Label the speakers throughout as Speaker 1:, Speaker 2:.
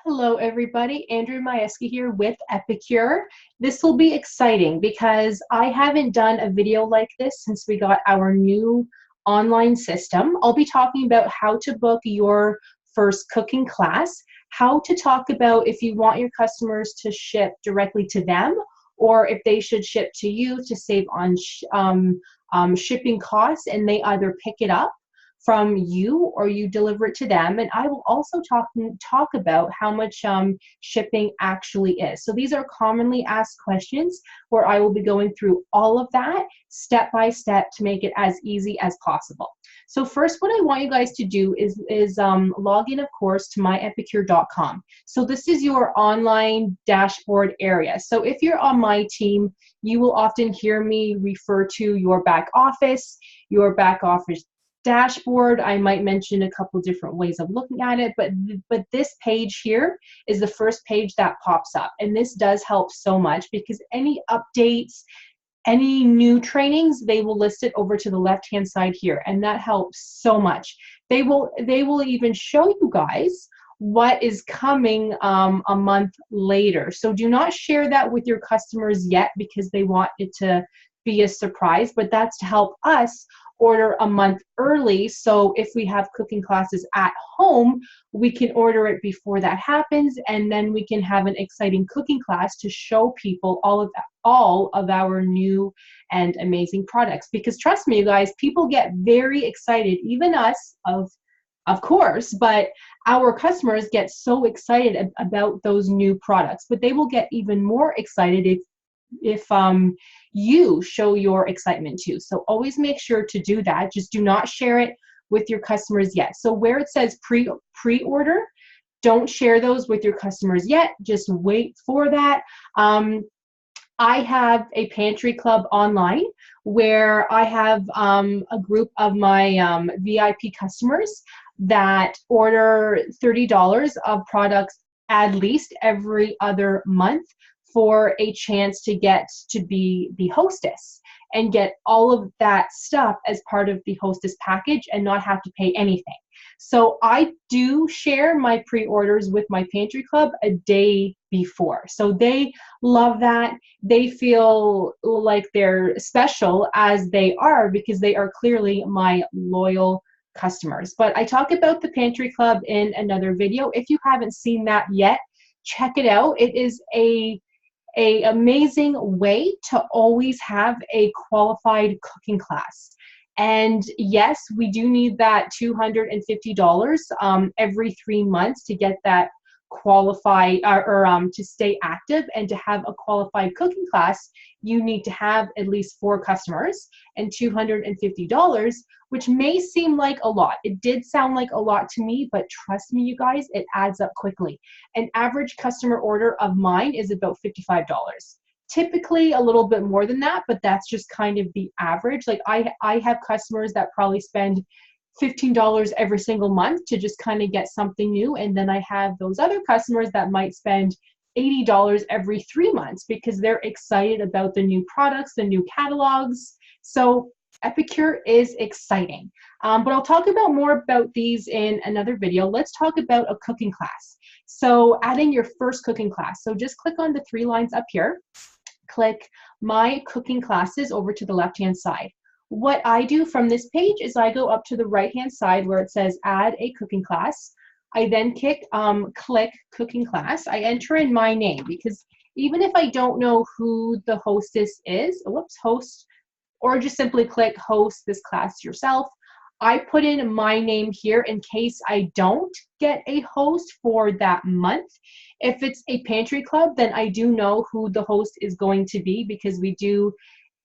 Speaker 1: Hello, everybody. Andrew Majewski here with Epicure. This will be exciting because I haven't done a video like this since we got our new online system. I'll be talking about how to book your first cooking class, how to talk about if you want your customers to ship directly to them or if they should ship to you to save on shipping costs and they either pick it up from you or you deliver it to them. And I will also talk about how much shipping actually is. So these are commonly asked questions where I will be going through all of that step by step to make it as easy as possible. So first, what I want you guys to do is log in, of course, to myepicure.com. So this is your online dashboard area. So if you're on my team, you will often hear me refer to your back office dashboard. I might mention a couple different ways of looking at it, but this page here is the first page that pops up, and this does help so much because any updates, any new trainings, they will list it over to the left hand side here, and that helps so much. They will even show you guys what is coming a month later. So do not share that with your customers yet because they want it to be a surprise, but that's to help us order a month early. So if we have cooking classes at home, we can order it before that happens, and then we can have an exciting cooking class to show people all of our new and amazing products. Because trust me, you guys, people get very excited, even us, of course, but our customers get so excited about those new products, but they will get even more excited if you show your excitement too. So always make sure to do that. Just do not share it with your customers yet. So where it says pre-order, don't share those with your customers yet. Just wait for that. I have a pantry club online where I have a group of my VIP customers that order $30 of products at least every other month for a chance to get to be the hostess and get all of that stuff as part of the hostess package and not have to pay anything. So I do share my pre-orders with my pantry club a day before. So they love that. They feel like they're special as they are because they are clearly my loyal customers. But I talk about the pantry club in another video. If you haven't seen that yet, check it out. It is a amazing way to always have a qualified cooking class. And yes, we do need that $250 every 3 months to get that qualified to stay active. And to have a qualified cooking class, you need to have at least 4 customers and $250, which may seem like a lot. It did sound like a lot to me, but trust me, you guys, it adds up quickly. An average customer order of mine is about $55. Typically a little bit more than that, but that's just kind of the average. Like I have customers that probably spend $15 every single month to just kind of get something new. And then I have those other customers that might spend $80 every 3 months because they're excited about the new products, the new catalogs. So Epicure is exciting. But I'll talk about more about these in another video. Let's talk about a cooking class. So adding your first cooking class. So just click on the 3 lines up here. Click My Cooking Classes over to the left-hand side. What I do from this page is I go up to the right-hand side where it says Add a Cooking Class. I then click Cooking Class. I enter in my name because even if I don't know who the hostess is, host, or just simply click host this class yourself, I put in my name here in case I don't get a host for that month. If it's a pantry club, then I do know who the host is going to be because we do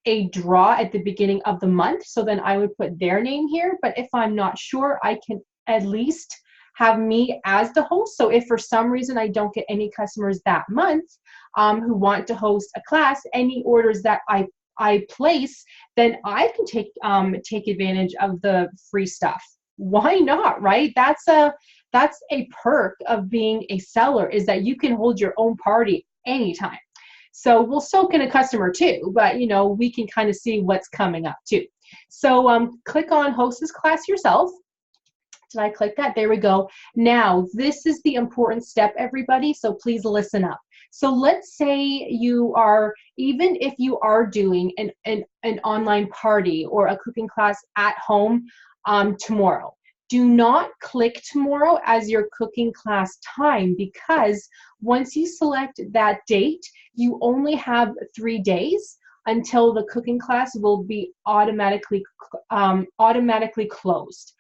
Speaker 1: a draw at the beginning of the month. So then I would put their name here. But if I'm not sure, I can at least have me as the host. So if for some reason I don't get any customers that month who want to host a class, any orders that I place, then I can take advantage of the free stuff. Why not, right? That's a perk of being a seller, is that you can hold your own party anytime. So we'll soak in a customer too, but you know, we can kind of see what's coming up too. So click on host this class yourself Did I click that? There we go. Now, this is the important step, everybody, so please listen up. So let's say you are, even if you are doing an online party or a cooking class at home tomorrow, do not click tomorrow as your cooking class time, because once you select that date, you only have 3 days until the cooking class will be automatically closed.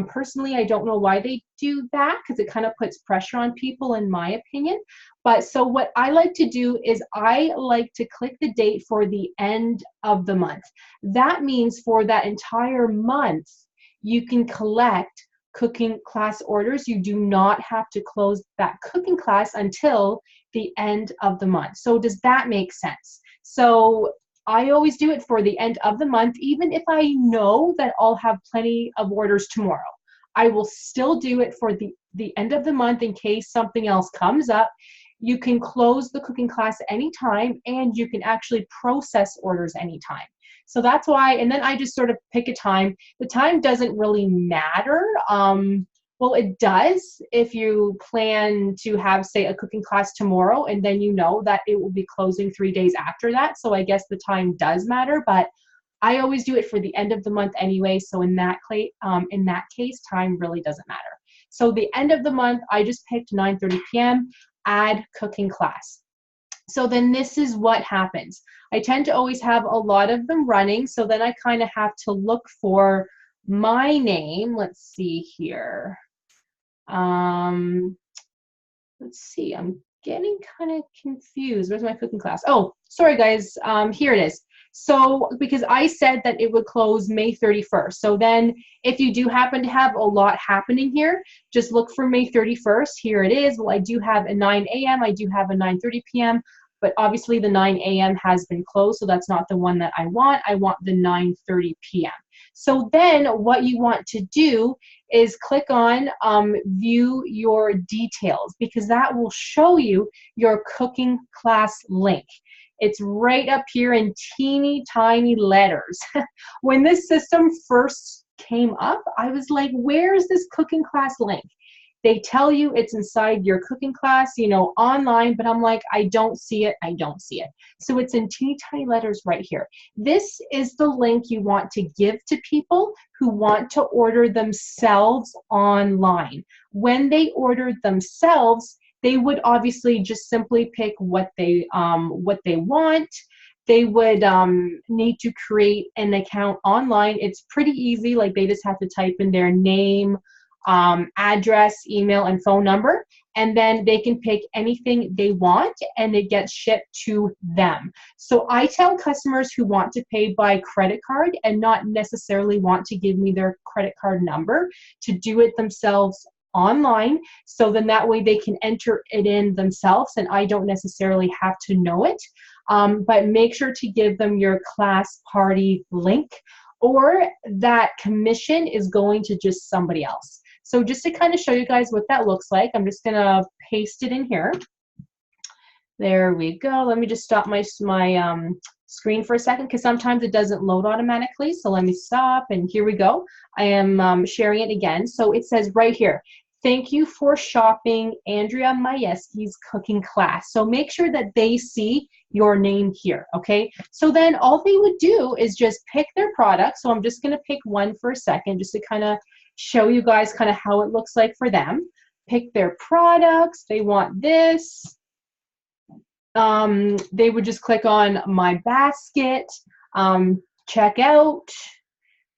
Speaker 1: Personally, I don't know why they do that, because it kind of puts pressure on people, in my opinion. But so what I like to do is I like to click the date for the end of the month. That means for that entire month, you can collect cooking class orders. You do not have to close that cooking class until the end of the month. So does that make sense? So I always do it for the end of the month, even if I know that I'll have plenty of orders tomorrow. I will still do it for the end of the month in case something else comes up. You can close the cooking class anytime, and you can actually process orders anytime. So that's why, and then I just sort of pick a time. The time doesn't really matter. Well, it does if you plan to have, say, a cooking class tomorrow, and then you know that it will be closing 3 days after that. So I guess the time does matter, but I always do it for the end of the month anyway. So in that case, time really doesn't matter. So the end of the month, I just picked 9:30 p.m., add cooking class. So then this is what happens. I tend to always have a lot of them running, so then I kind of have to look for my name. Let's see here. Let's see, I'm getting kind of confused. Where's my cooking class? Oh, sorry guys, here it is. So because I said that it would close May 31st. So then if you do happen to have a lot happening here, just look for May 31st. Here it is. Well, I do have a 9 a.m. I do have a 9:30 p.m. But obviously the 9 a.m. has been closed, so that's not the one that I want. I want the 9:30 p.m. So then what you want to do is click on view your details, because that will show you your cooking class link. It's right up here in teeny tiny letters. When this system first came up, I was like, where's this cooking class link? They tell you it's inside your cooking class, you know, online, but I'm like, I don't see it, I don't see it. So it's in teeny tiny letters right here. This is the link you want to give to people who want to order themselves online. When they order themselves, they would obviously just simply pick what they want. They would need to create an account online. It's pretty easy. Like, they just have to type in their name, address, email, and phone number, and then they can pick anything they want, and it gets shipped to them. So I tell customers who want to pay by credit card and not necessarily want to give me their credit card number to do it themselves online, so then that way they can enter it in themselves and I don't necessarily have to know it. But make sure to give them your class party link, or that commission is going to just somebody else. So just to kind of show you guys what that looks like, I'm just gonna paste it in here. There we go. Let me just stop my screen for a second, because sometimes it doesn't load automatically. So let me stop, and here we go. I am sharing it again. So it says right here, thank you for shopping Andrea Majewski's cooking class. So make sure that they see your name here, okay? So then all they would do is just pick their product. So I'm just gonna pick one for a second, just to kind of show you guys kind of how it looks like for them. Pick their products, they want this. They would just click on my basket, check out,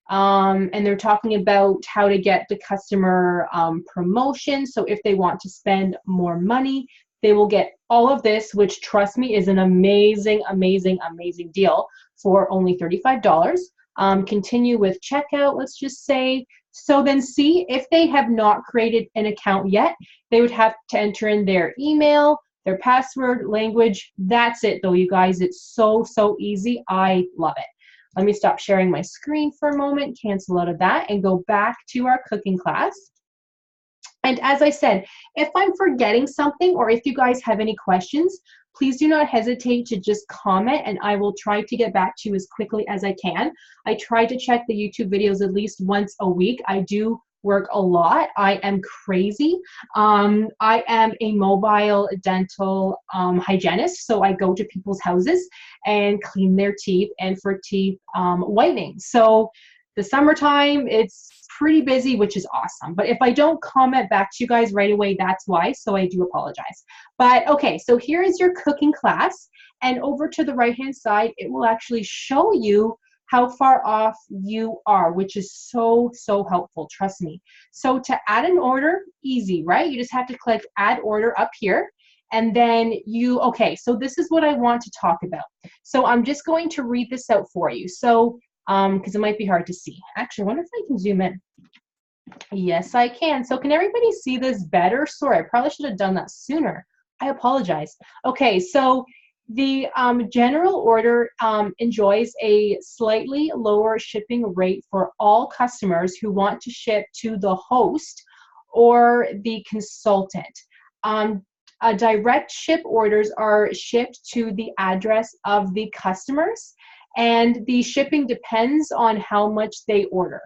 Speaker 1: and they're talking about how to get the customer promotion. So if they want to spend more money, they will get all of this, which, trust me, is an amazing, amazing, amazing deal for only $35. Continue with checkout, let's just say. So then see, if they have not created an account yet, they would have to enter in their email, their password, language. That's it though, you guys. It's so, so easy. I love it. Let me stop sharing my screen for a moment, cancel out of that, and go back to our cooking class. And as I said, if I'm forgetting something, or if you guys have any questions, please do not hesitate to just comment, and I will try to get back to you as quickly as I can. I try to check the YouTube videos at least once a week. I do work a lot. I am crazy. I am a mobile dental hygienist, so I go to people's houses and clean their teeth and for teeth whitening. So the summertime, it's pretty busy, which is awesome. But if I don't comment back to you guys right away, that's why. So I do apologize. But okay, so here is your cooking class. And over to the right-hand side, it will actually show you how far off you are, which is so, so helpful, trust me. So to add an order, easy, right? You just have to click add order up here. And then okay, so this is what I want to talk about. So I'm just going to read this out for you. So because it might be hard to see. Actually, I wonder if I can zoom in. Yes, I can. So can everybody see this better? Sorry, I probably should have done that sooner. I apologize. Okay, so the general order enjoys a slightly lower shipping rate for all customers who want to ship to the host or the consultant. Direct ship orders are shipped to the address of the customers, and the shipping depends on how much they order.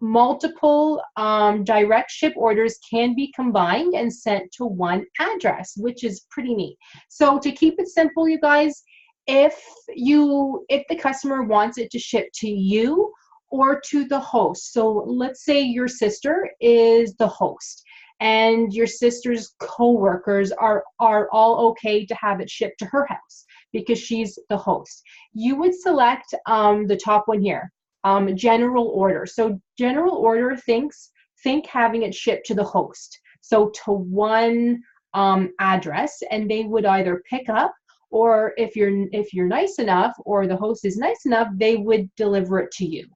Speaker 1: Multiple direct ship orders can be combined and sent to one address, which is pretty neat. So to keep it simple, you guys, if the customer wants it to ship to you or to the host, so let's say your sister is the host and your sister's co-workers are all okay to have it shipped to her house because she's the host, you would select the top one here, general order. So general order, think having it shipped to the host, so to one address, and they would either pick up, or if you're nice enough or the host is nice enough, they would deliver it to you.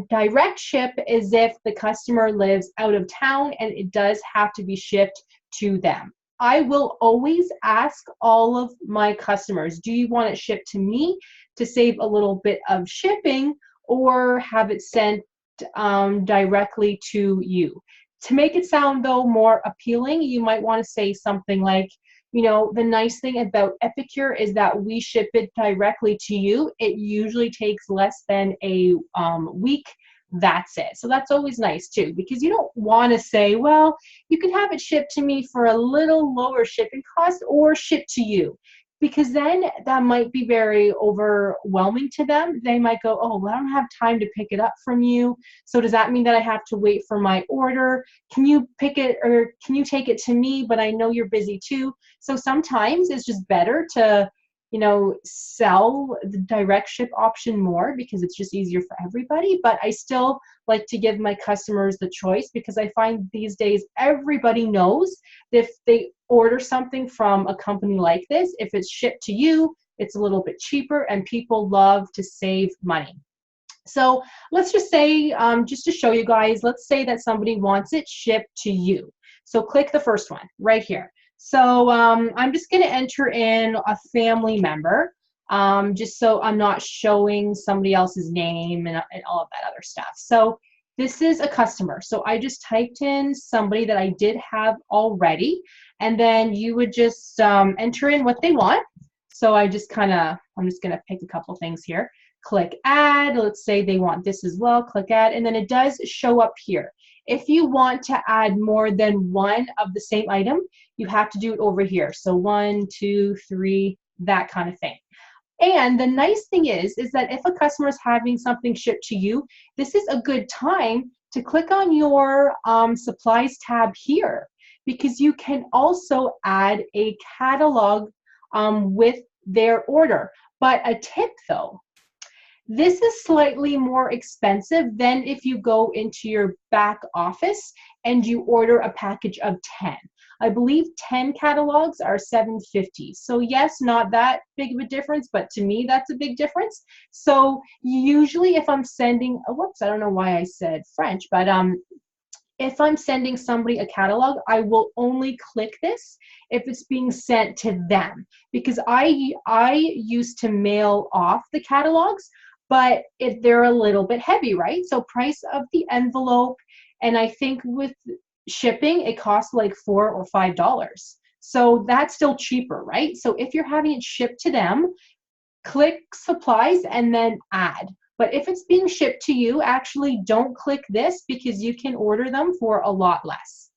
Speaker 1: Direct ship is if the customer lives out of town and it does have to be shipped to them. I will always ask all of my customers, do you want it shipped to me to save a little bit of shipping, or have it sent directly to you? To make it sound, though, more appealing, you might want to say something like, you know, the nice thing about Epicure is that we ship it directly to you. It usually takes less than a week. That's it. So that's always nice too, because you don't want to say, well, you can have it shipped to me for a little lower shipping cost or ship to you, because then that might be very overwhelming to them. They might go, oh, well, I don't have time to pick it up from you. So does that mean that I have to wait for my order? Can you pick it, or can you take it to me? But I know you're busy too. So sometimes it's just better to, you know, sell the direct ship option more because it's just easier for everybody. But I still like to give my customers the choice, because I find these days everybody knows that if they order something from a company like this, if it's shipped to you, it's a little bit cheaper, and people love to save money. So let's just say, just to show you guys, let's say that somebody wants it shipped to you. So click the first one right here. So I'm just going to enter in a family member, just so I'm not showing somebody else's name and all of that other stuff. So this is a customer. So I just typed in somebody that I did have already, and then you would just enter in what they want. So I'm just going to pick a couple things here. Click add. Let's say they want this as well. Click add, and then it does show up here. If you want to add more than one of the same item, you have to do it over here. So 1, 2, 3, that kind of thing. And the nice thing is that if a customer is having something shipped to you, this is a good time to click on your supplies tab here, because you can also add a catalog with their order. But a tip though, this is slightly more expensive than if you go into your back office and you order a package of 10. I believe 10 catalogs are $7.50. So yes, not that big of a difference, but to me, that's a big difference. So usually if I'm sending, whoops, I don't know why I said French, but if I'm sending somebody a catalog, I will only click this if it's being sent to them, because I used to mail off the catalogs, but they're a little bit heavy, right? So price of the envelope, and I think with shipping, it costs like $4 or $5. So that's still cheaper, right? So if you're having it shipped to them, click supplies and then add. But if it's being shipped to you, actually don't click this because you can order them for a lot less.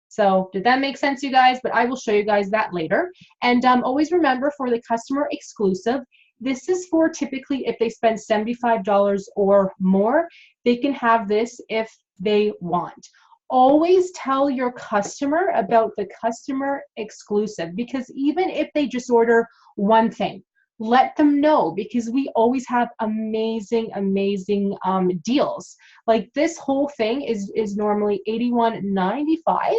Speaker 1: So did that make sense, you guys? But I will show you guys that later. And always remember, for the customer exclusive, this is for typically if they spend $75 or more, they can have this if they want. Always tell your customer about the customer exclusive, because even if they just order one thing, let them know, because we always have amazing deals. Like this whole thing is normally $81.95,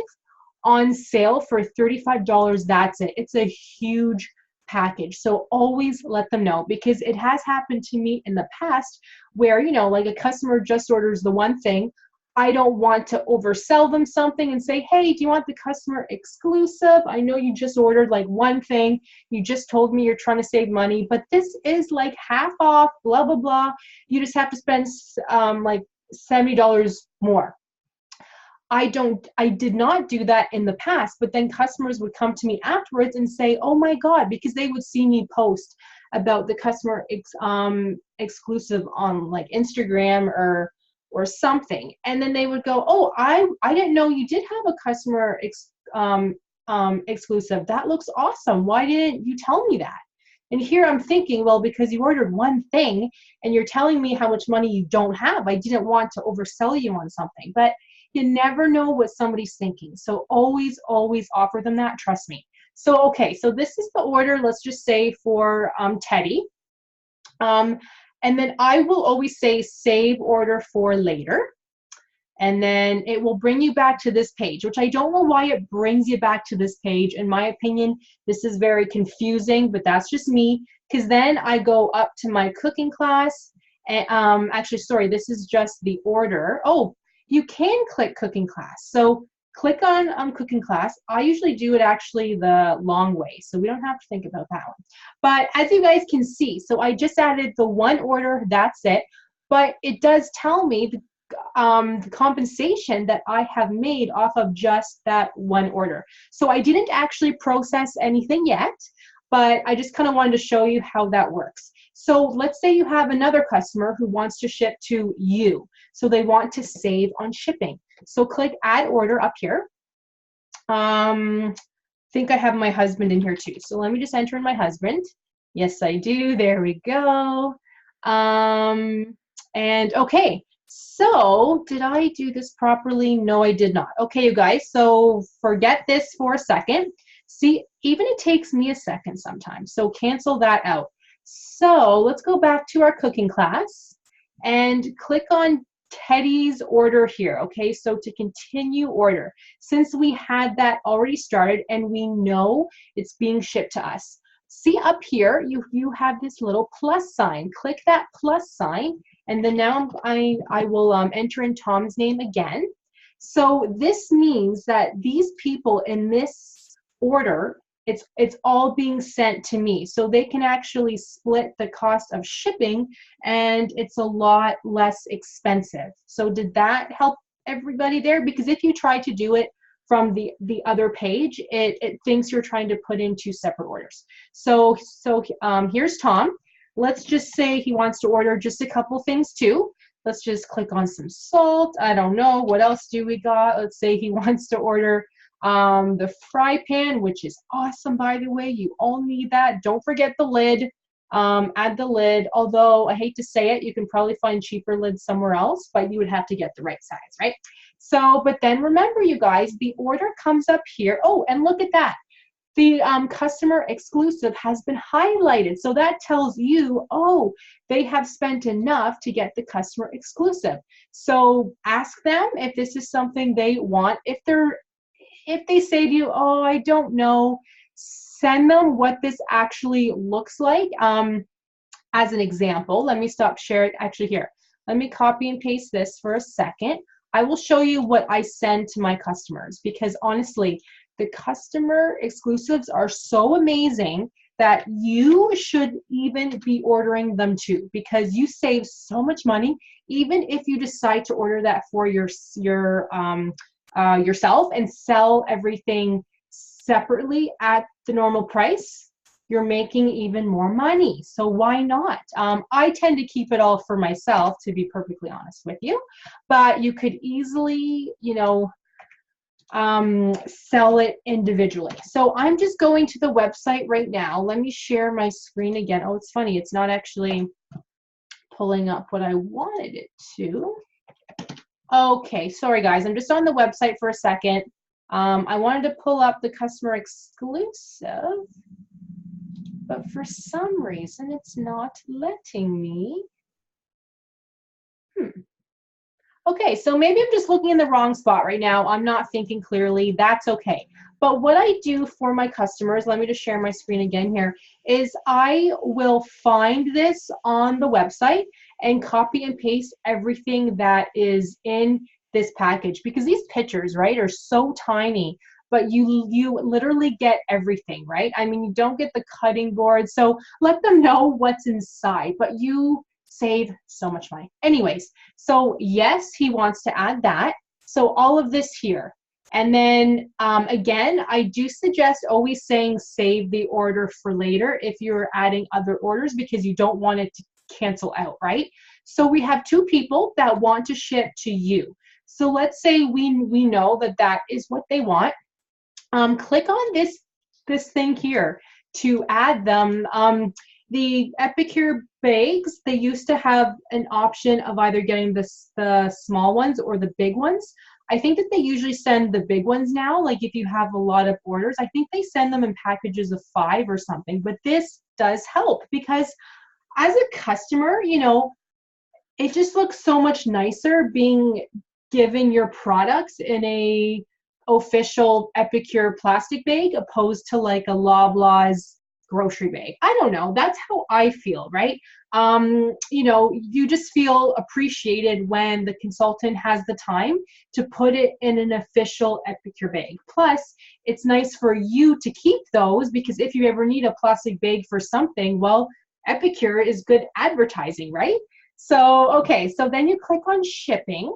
Speaker 1: on sale for $35. That's it. It's a huge package. So always let them know, because it has happened to me in the past where, you know, like a customer just orders the one thing. I don't want to oversell them something and say, hey, do you want the customer exclusive? I know you just ordered like one thing. You just told me you're trying to save money, but this is like half off, blah, blah, blah. You just have to spend like $70 more. I did not do that in the past, but then customers would come to me afterwards and say, oh my God, because they would see me post about the customer exclusive on like Instagram or something. And then they would go, oh, I didn't know you did have a customer exclusive. That looks awesome. Why didn't you tell me that? And here I'm thinking, well, because you ordered one thing and you're telling me how much money you don't have. I didn't want to oversell you on something, but you never know what somebody's thinking. So always offer them that, trust me. So, okay, so this is the order, let's just say for Teddy. And then I will always say save order for later. And then it will bring you back to this page, which I don't know why it brings you back to this page. In my opinion, this is very confusing, but that's just me. Because then I go up to my cooking class. And, actually, sorry, this is just the order. Oh, you can click cooking class. So click on cooking class. I usually do it actually the long way, so we don't have to think about that one. But as you guys can see, so I just added the one order, that's it. But it does tell me the compensation that I have made off of just that one order. So I didn't actually process anything yet, but I just kind of wanted to show you how that works. So let's say you have another customer who wants to ship to you. So they want to save on shipping. So click add order up here. I think I have my husband in here too. So let me just enter in my husband. Yes, I do. There we go. And okay. So did I do this properly? No, I did not. Okay, you guys. So forget this for a second. See, even it takes me a second sometimes. So cancel that out. So let's go back to our cooking class and click on Teddy's order here. Okay, so to continue order, since we had that already started and we know it's being shipped to us. See up here, you have this little plus sign. Click that plus sign, and then now I will enter in Tom's name again. So this means that these people in this order, it's all being sent to me, so they can actually split the cost of shipping, and it's a lot less expensive. So did that help everybody there? Because if you try to do it from the other page, it thinks you're trying to put in two separate orders. So here's Tom. Let's just say he wants to order just a couple things too. Let's just click on some salt. I don't know, what else do we got? Let's say he wants to order the fry pan, which is awesome, by the way. You all need that. Don't forget the lid. Add the lid, although I hate to say it, you can probably find cheaper lids somewhere else, but you would have to get the right size, right? So, but then remember, you guys, the order comes up here. Oh, and look at that. The customer exclusive has been highlighted. So that tells you, oh, they have spent enough to get the customer exclusive. So ask them if this is something they want. If they say to you, oh, I don't know, send them what this actually looks like. As an example, let me stop sharing. Actually, here, let me copy and paste this for a second. I will show you what I send to my customers, because honestly, the customer exclusives are so amazing that you should even be ordering them too, because you save so much money, even if you decide to order that for yourself and sell everything separately at the normal price. you're making even more money. So why not? I tend to keep it all for myself, to be perfectly honest with you, but you could easily, you know, sell it individually. So I'm just going to the website right now. Let me share my screen again. Oh, it's funny. It's not actually pulling up what I wanted it to. Okay, sorry guys. I'm just on the website for a second. I wanted to pull up the customer exclusive, but for some reason it's not letting me. Okay, so maybe I'm just looking in the wrong spot right now. I'm not thinking clearly. That's okay. But what I do for my customers, let me just share my screen again here, is I will find this on the website and copy and paste everything that is in this package, because these pictures, right, are so tiny, but you literally get everything, right? I mean, you don't get the cutting board, so let them know what's inside, but you save so much money. Anyways, so yes, he wants to add that. So all of this here. And then again, I do suggest always saying save the order for later if you're adding other orders, because you don't want it to cancel out, right? So we have two people that want to ship to you. So let's say we know that that is what they want. Click on this thing here to add them. The Epicure bags, they used to have an option of either getting the small ones or the big ones. I think that they usually send the big ones now, like if you have a lot of orders. I think they send them in packages of 5 or something, but this does help because as a customer, you know, it just looks so much nicer being given your products in a official Epicure plastic bag opposed to like a Loblaws grocery bag. I don't know. That's how I feel, right? You know, you just feel appreciated when the consultant has the time to put it in an official Epicure bag. Plus, it's nice for you to keep those because if you ever need a plastic bag for something, well, Epicure is good advertising, right? So, okay, so then you click on shipping.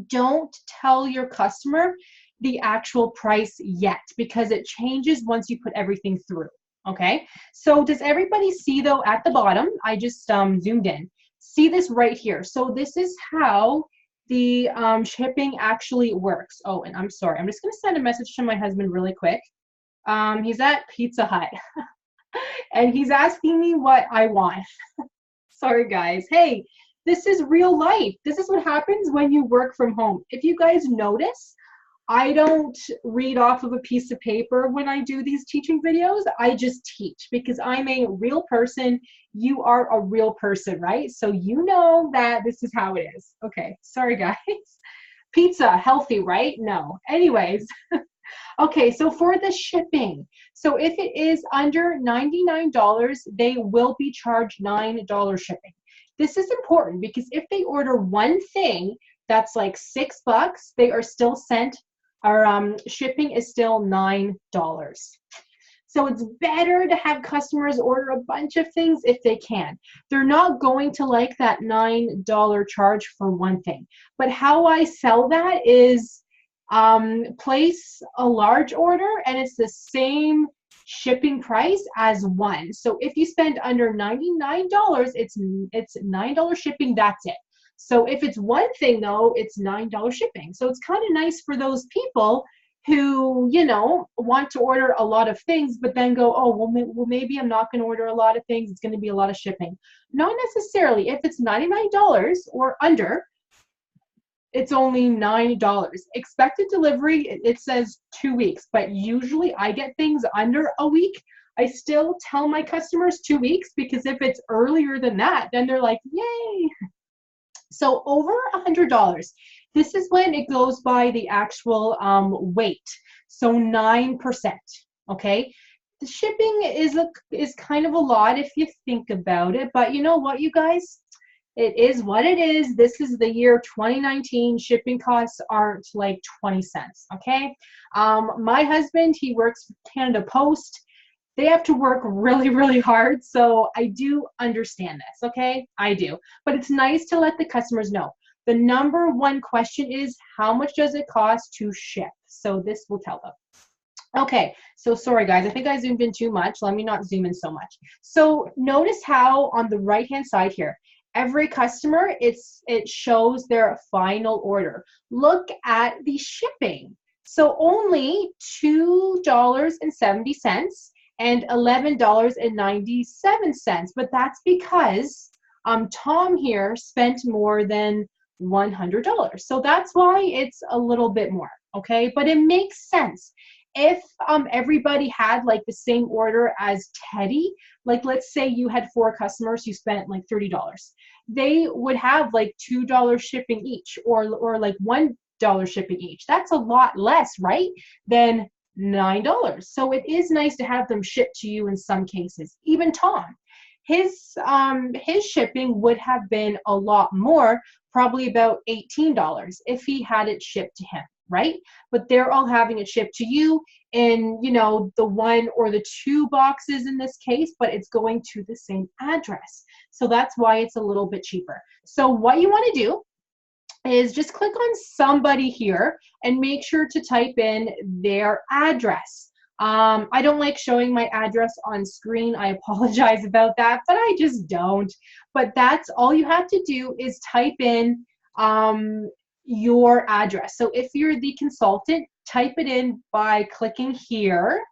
Speaker 1: Don't tell your customer the actual price yet because it changes once you put everything through. Okay, so does everybody see though at the bottom? I just zoomed in. See this right here. So this is how the shipping actually works. Oh, and I'm sorry. I'm just going to send a message to my husband really quick. He's at Pizza Hut and he's asking me what I want. Sorry, guys. Hey, this is real life. This is what happens when you work from home. If you guys notice, I don't read off of a piece of paper when I do these teaching videos. I just teach because I'm a real person. You are a real person, right? So you know that this is how it is. Okay, sorry guys. Pizza, healthy, right? No. Anyways, okay, so for the shipping. So if it is under $99, they will be charged $9 shipping. This is important because if they order one thing that's like $6, they are still sent. Our shipping is still $9. So it's better to have customers order a bunch of things if they can. They're not going to like that $9 charge for one thing. But how I sell that is place a large order and it's the same shipping price as one. So if you spend under $99, it's $9 shipping, that's it. So if it's one thing though, it's $9 shipping. So it's kind of nice for those people who, you know, want to order a lot of things, but then go, oh, well maybe I'm not going to order a lot of things. It's going to be a lot of shipping. Not necessarily. If it's $99 or under, it's only $9. Expected delivery, it says 2 weeks, but usually I get things under a week. I still tell my customers 2 weeks because if it's earlier than that, then they're like, yay. So over $100, this is when it goes by the actual weight. So 9%, okay? The shipping is kind of a lot if you think about it, but you know what, you guys? It is what it is. This is the year 2019. Shipping costs aren't like 20 cents, okay? My husband, he works for Canada Post. They have to work really, really hard, so I do understand this, okay? I do. But it's nice to let the customers know. The number one question is, how much does it cost to ship? So this will tell them. Okay, so sorry guys, I think I zoomed in too much. Let me not zoom in so much. So notice how on the right-hand side here, every customer, it shows their final order. Look at the shipping. So only $2.70 and $11.97. But that's because Tom here spent more than $100. So that's why it's a little bit more, okay? But it makes sense. If everybody had like the same order as Teddy, like let's say you had 4 customers who spent like $30, they would have like $2 shipping each, or like $1 shipping each. That's a lot less, right, than $9. So it is nice to have them shipped to you in some cases. Even Tom, his shipping would have been a lot more, probably about $18 if he had it shipped to him, right? But they're all having it shipped to you in, you know, the 1 or the 2 boxes in this case, but it's going to the same address. So that's why it's a little bit cheaper. So what you want to do is just click on somebody here and make sure to type in their address. I don't like showing my address on screen. I apologize about that, but I just don't. But that's all you have to do is type in your address. So if you're the consultant, type it in by clicking here.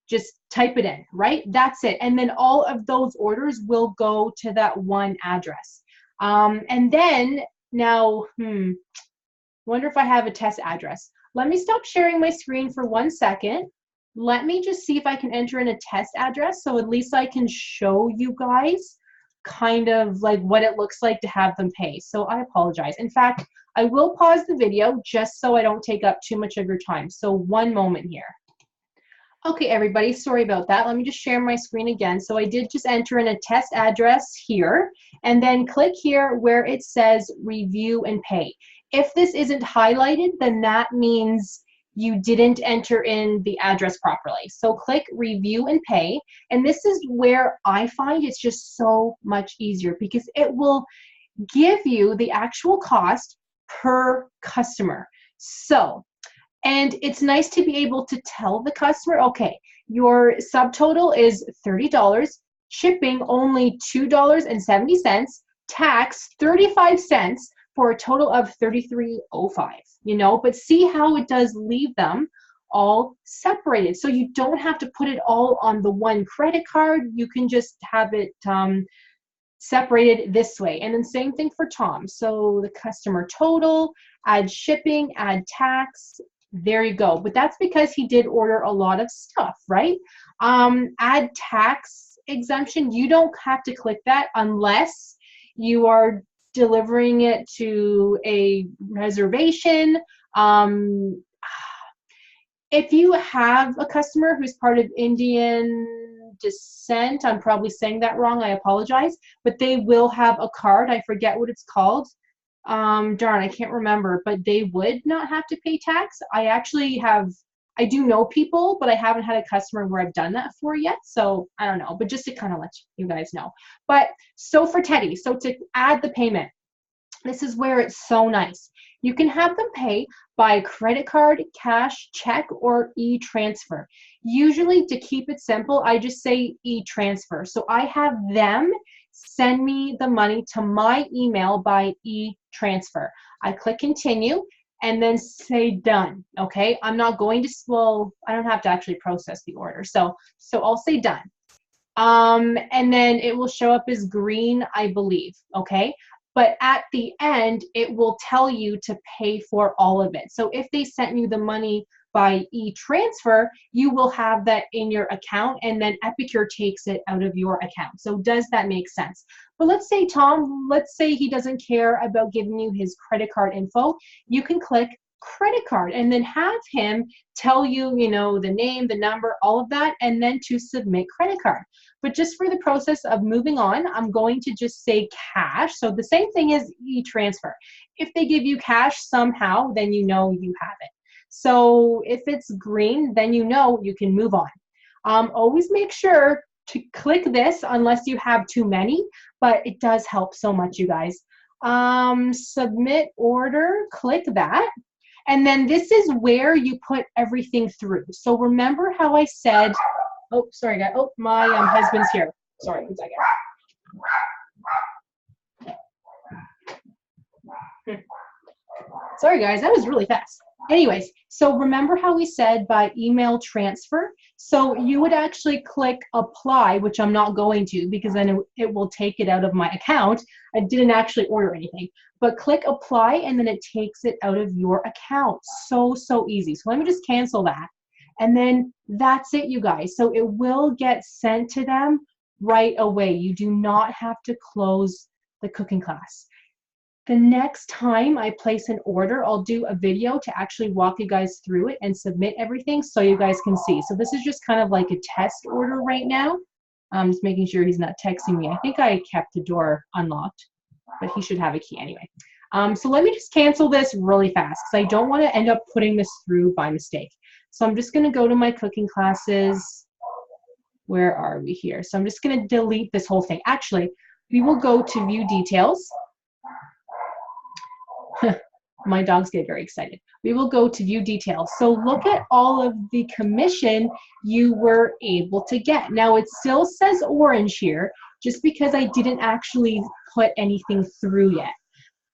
Speaker 1: Just type it in, right? That's it. And then all of those orders will go to that one address. And then now, wonder if I have a test address. Let me stop sharing my screen for 1 second. Let me just see if I can enter in a test address, so at least I can show you guys kind of like what it looks like to have them pay. So I apologize. In fact, I will pause the video just so I don't take up too much of your time. So 1 moment here. Okay, everybody, sorry about that. Let me just share my screen again. So I did just enter in a test address here, and then click here where it says review and pay. If this isn't highlighted, then that means you didn't enter in the address properly. So click review and pay. And this is where I find it's just so much easier, because it will give you the actual cost per customer. So, and it's nice to be able to tell the customer, okay, your subtotal is $30, shipping only $2.70, tax 35 cents, for a total of $33.05, you know, but see how it does leave them all separated. So you don't have to put it all on the one credit card. You can just have it separated this way. And then same thing for Tom. So the customer total, add shipping, add tax, there you go. But that's because he did order a lot of stuff, right? Add tax exemption. You don't have to click that unless you are delivering it to a reservation. If you have a customer who's part of Indian descent, I'm probably saying that wrong, I apologize, but they will have a card. I forget what it's called. Darn, I can't remember, but they would not have to pay tax. I do know people, but I haven't had a customer where I've done that for yet. So I don't know, but just to kind of let you guys know. But so for Teddy, so to add the payment, this is where it's so nice. You can have them pay by credit card, cash, check, or e-transfer. Usually to keep it simple, I just say e-transfer. So I have them send me the money to my email by e-transfer. I click continue and then say done, okay? I'm not going to, well, I don't have to actually process the order. So I'll say done. And then it will show up as green, I believe, okay? But at the end, it will tell you to pay for all of it. So if they sent you the money by e-transfer, you will have that in your account, and then Epicure takes it out of your account. So does that make sense? But let's say Tom, let's say he doesn't care about giving you his credit card info. You can click credit card and then have him tell you, you know, the name, the number, all of that, and then to submit credit card. But just for the process of moving on, I'm going to just say cash. So the same thing as e-transfer. If they give you cash somehow, then you know you have it. So if it's green, then you know you can move on. Always make sure to click this unless you have too many, but it does help so much, you guys. Submit order, click that. And then this is where you put everything through. So remember how I said, oh, sorry guys, oh, my husband's here. Sorry, 1 second. Sorry guys, that was really fast. Anyways, so remember how we said by email transfer? So you would actually click apply, which I'm not going to because then it will take it out of my account. I didn't actually order anything, but click apply and then it takes it out of your account. So easy. So let me just cancel that. And then that's it, you guys. So it will get sent to them right away. You do not have to close the cooking class. The next time I place an order, I'll do a video to actually walk you guys through it and submit everything so you guys can see. So this is just kind of like a test order right now. I'm just making sure he's not texting me. I think I kept the door unlocked, but he should have a key anyway. So let me just cancel this really fast because I don't want to end up putting this through by mistake. So I'm just going to go to my cooking classes. Where are we here? So I'm just going to delete this whole thing. Actually, we will go to view details. My dogs get very excited. We will go to view details. So look at all of the commission you were able to get. Now it still says orange here just because I didn't actually put anything through yet.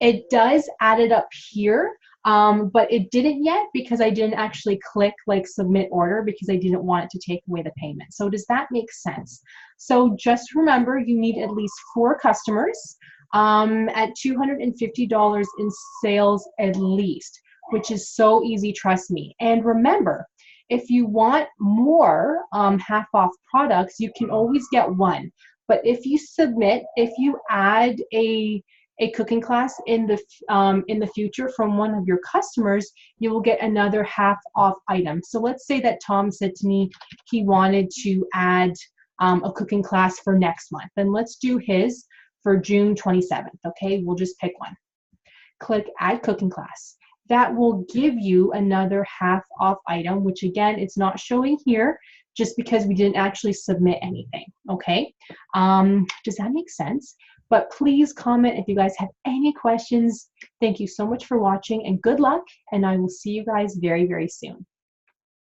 Speaker 1: It does add it up here, but it didn't yet because I didn't actually click like submit order because I didn't want it to take away the payment. So does that make sense? So just remember you need at least 4 customers at $250 in sales at least, which is so easy, trust me. And remember, if you want more half off products, you can always get 1. But if you submit, if you add a cooking class in the future from one of your customers, you will get another half off item. So let's say that Tom said to me he wanted to add a cooking class for next month. Then let's do his for June 27th, okay? We'll just pick one. Click Add Cooking Class. That will give you another half off item, which again, it's not showing here just because we didn't actually submit anything, okay? Does that make sense? But please comment if you guys have any questions. Thank you so much for watching and good luck, and I will see you guys very, very soon.